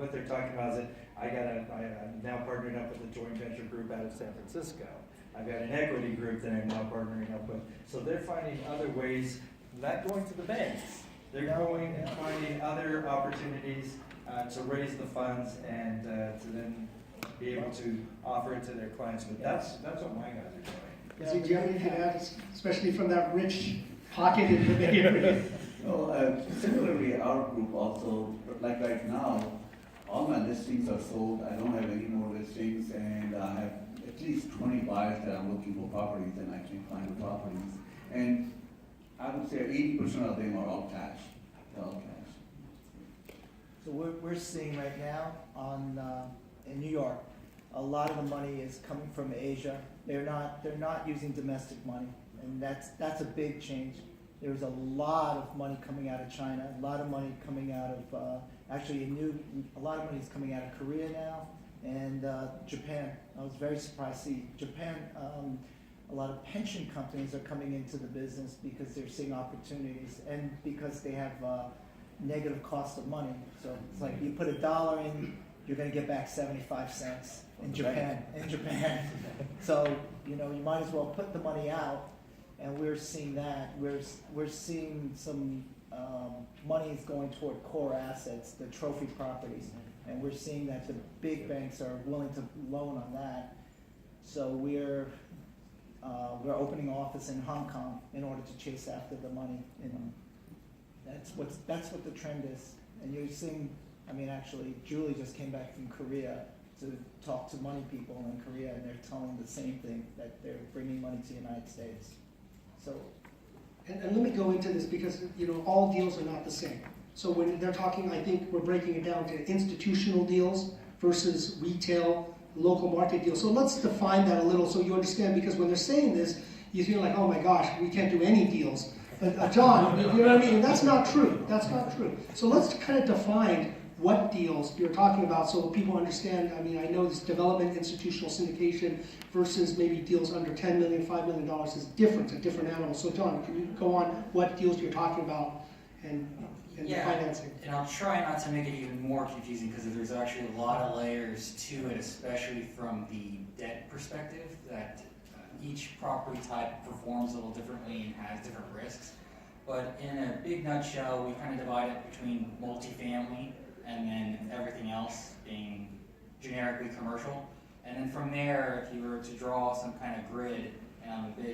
what they're talking about is that I'm now partnered up with a joint venture group out of San Francisco. I've got an equity group that I'm now partnering up with. So they're finding other ways, not going to the banks. They're going and finding other opportunities to raise the funds and to then be able to offer it to their clients. But that's what my guys are doing. So do you have anything to add, especially from that rich pocket in the Bay Area? No, similarly, our group also, like right now, all my listings are sold. I don't have any more listings, and I have at least 20 buyers that I'm looking for properties, and I can't find the properties. And I would say 80% of them are all cash. They're all cash. So we're seeing right now in New York, a lot of the money is coming from Asia. They're not using domestic money, and that's a big change. There's a lot of money coming out of China, a lot of money coming out of a lot of money is coming out of Korea now, and Japan. I was very surprised to see Japan. A lot of pension companies are coming into the business because they're seeing opportunities and because they have negative cost of money. So it's like you put $1 in, you're going to get back 75 cents in Japan. So you might as well put the money out, and we're seeing that. We're seeing some money is going toward core assets, the trophy properties, and we're seeing that the big banks are willing to loan on that. So we're opening an office in Hong Kong in order to chase after the money. That's what the trend is. And you're seeing, actually, Julie just came back from Korea to talk to money people in Korea, and they're telling the same thing, that they're bringing money to the United States. So, And let me go into this because all deals are not the same. So when they're talking, I think we're breaking it down to institutional deals versus retail, local market deals. So let's define that a little so you understand, because when they're saying this, you feel like, oh my gosh, we can't do any deals. John, you know what I mean? That's not true. That's not true. So let's kind of define what deals you're talking about so people understand. I know this development, institutional syndication versus maybe deals under $10 million, $5 million is different, a different animal. So John, can you go on what deals you're talking about and the financing? And I'll try not to make it even more confusing because there's actually a lot of layers to it, especially from the debt perspective, that each property type performs a little differently and has different risks. But in a big nutshell, we kind of divide it between multifamily and then everything else being generically commercial. And then from there, if you were to draw some kind of grid on a big